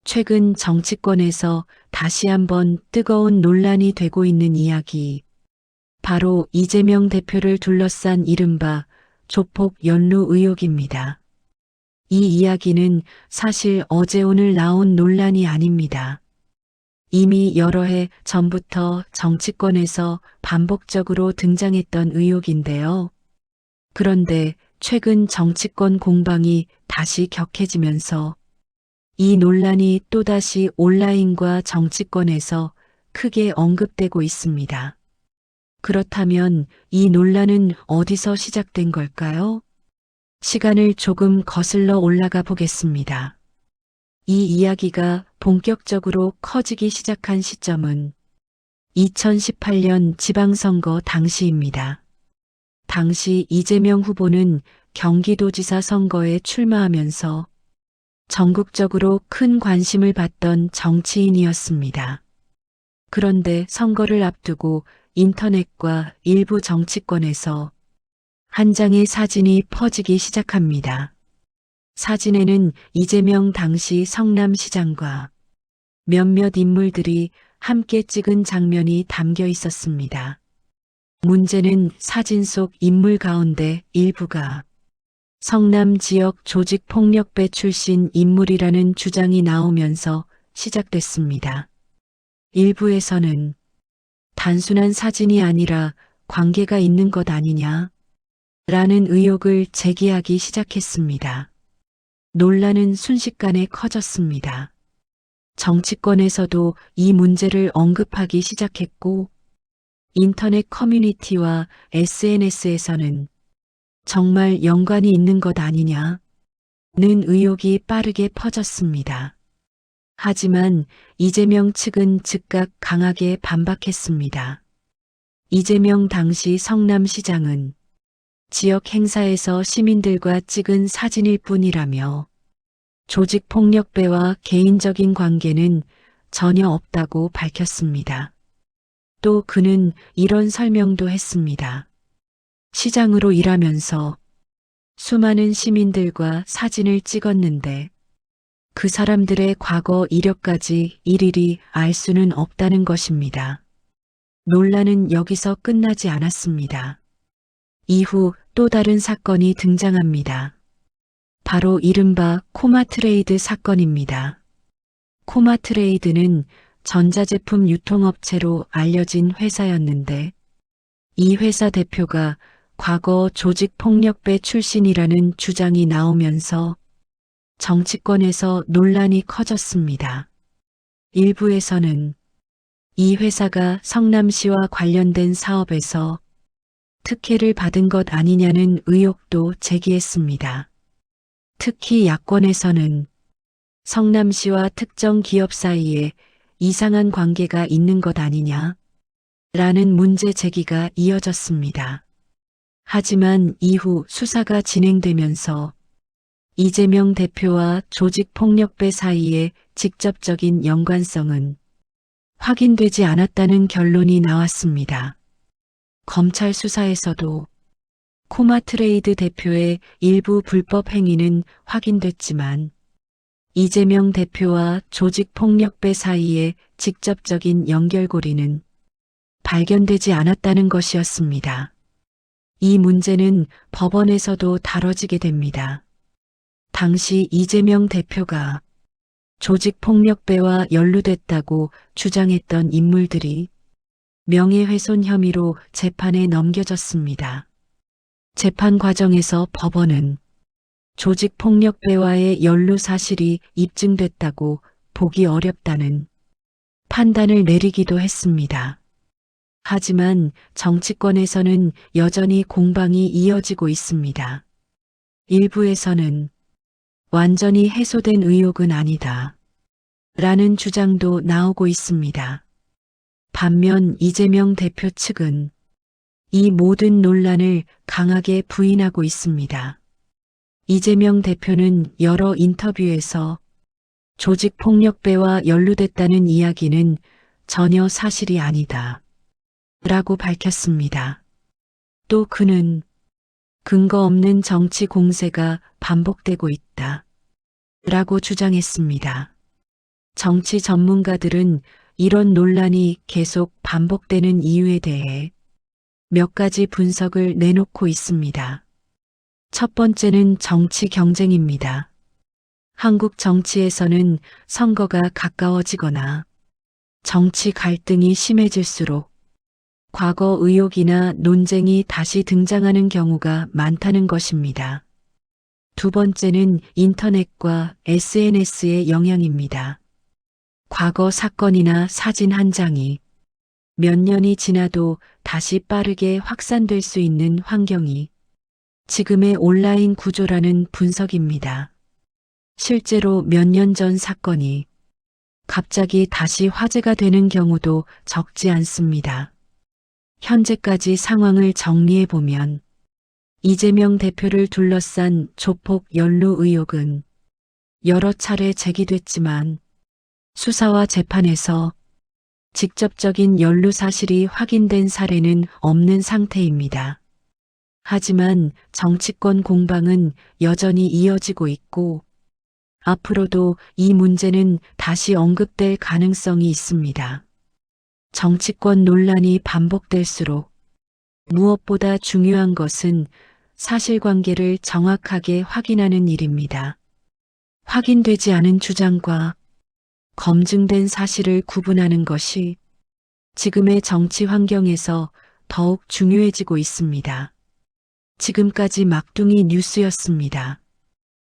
최근 정치권에서 다시 한번 뜨거운 논란이 되고 있는 이야기. 바로 이재명 대표를 둘러싼 이른바 조폭 연루 의혹입니다. 이 이야기는 사실 어제 오늘 나온 논란이 아닙니다. 이미 여러 해 전부터 정치권에서 반복적으로 등장했던 의혹인데요. 그런데 최근 정치권 공방이 다시 격해지면서 이 논란이 또다시 온라인과 정치권에서 크게 언급되고 있습니다. 그렇다면 이 논란은 어디서 시작된 걸까요? 시간을 조금 거슬러 올라가 보겠습니다. 이 이야기가 본격적으로 커지기 시작한 시점은 2018년 지방선거 당시입니다. 당시 이재명 후보는 경기도지사 선거에 출마하면서 전국적으로 큰 관심을 받던 정치인이었습니다. 그런데 선거를 앞두고 인터넷과 일부 정치권에서 한 장의 사진이 퍼지기 시작합니다. 사진에는 이재명 당시 성남시장과 몇몇 인물들이 함께 찍은 장면이 담겨 있었습니다. 문제는 사진 속 인물 가운데 일부가 성남 지역 조직폭력배 출신 인물이라는 주장이 나오면서 시작됐습니다. 일부에서는 단순한 사진이 아니라 관계가 있는 것 아니냐 라는 의혹을 제기하기 시작했습니다. 논란은 순식간에 커졌습니다. 정치권에서도 이 문제를 언급하기 시작했고 인터넷 커뮤니티와 SNS에서는 정말 연관이 있는 것 아니냐는 의혹이 빠르게 퍼졌습니다. 하지만 이재명 측은 즉각 강하게 반박했습니다. 이재명 당시 성남시장은 지역 행사에서 시민들과 찍은 사진일 뿐이라며 조직폭력배와 개인적인 관계는 전혀 없다고 밝혔습니다. 또 그는 이런 설명도 했습니다. 시장으로 일하면서 수많은 시민들과 사진을 찍었는데 그 사람들의 과거 이력까지 일일이 알 수는 없다는 것입니다. 논란은 여기서 끝나지 않았습니다. 이후 또 다른 사건이 등장합니다. 바로 이른바 코마트레이드 사건입니다. 코마트레이드는 전자제품 유통업체로 알려진 회사였는데 이 회사 대표가 과거 조직폭력배 출신이라는 주장이 나오면서 정치권에서 논란이 커졌습니다. 일부에서는 이 회사가 성남시와 관련된 사업에서 특혜를 받은 것 아니냐는 의혹도 제기했습니다. 특히 야권에서는 성남시와 특정 기업 사이에 이상한 관계가 있는 것 아니냐 라는 문제 제기가 이어졌습니다. 하지만 이후 수사가 진행되면서 이재명 대표와 조직폭력배 사이의 직접적인 연관성은 확인되지 않았다는 결론이 나왔습니다. 검찰 수사에서도 코마트레이드 대표의 일부 불법 행위는 확인됐지만 이재명 대표와 조직폭력배 사이의 직접적인 연결고리는 발견되지 않았다는 것이었습니다. 이 문제는 법원에서도 다뤄지게 됩니다. 당시 이재명 대표가 조직폭력배와 연루됐다고 주장했던 인물들이 명예훼손 혐의로 재판에 넘겨졌습니다. 재판 과정에서 법원은 조직폭력배와의 연루 사실이 입증됐다고 보기 어렵다는 판단을 내리기도 했습니다. 하지만 정치권에서는 여전히 공방이 이어지고 있습니다. 일부에서는 완전히 해소된 의혹은 아니다 라는 주장도 나오고 있습니다. 반면 이재명 대표 측은 이 모든 논란을 강하게 부인하고 있습니다. 이재명 대표는 여러 인터뷰에서 조직폭력배와 연루됐다는 이야기는 전혀 사실이 아니다 라고 밝혔습니다. 또 그는 근거 없는 정치 공세가 반복되고 있다 라고 주장했습니다. 정치 전문가들은 이런 논란이 계속 반복되는 이유에 대해 몇 가지 분석을 내놓고 있습니다. 첫 번째는 정치 경쟁입니다. 한국 정치에서는 선거가 가까워지거나 정치 갈등이 심해질수록 과거 의혹이나 논쟁이 다시 등장하는 경우가 많다는 것입니다. 두 번째는 인터넷과 SNS의 영향입니다. 과거 사건이나 사진 한 장이 몇 년이 지나도 다시 빠르게 확산될 수 있는 환경이 지금의 온라인 구조라는 분석입니다. 실제로 몇 년 전 사건이 갑자기 다시 화제가 되는 경우도 적지 않습니다. 현재까지 상황을 정리해 보면 이재명 대표를 둘러싼 조폭 연루 의혹은 여러 차례 제기됐지만 수사와 재판에서 직접적인 연루 사실이 확인된 사례는 없는 상태입니다. 하지만 정치권 공방은 여전히 이어지고 있고 앞으로도 이 문제는 다시 언급될 가능성이 있습니다. 정치권 논란이 반복될수록 무엇보다 중요한 것은 사실관계를 정확하게 확인하는 일입니다. 확인되지 않은 주장과 검증된 사실을 구분하는 것이 지금의 정치 환경에서 더욱 중요해지고 있습니다. 지금까지 막둥이 뉴스였습니다.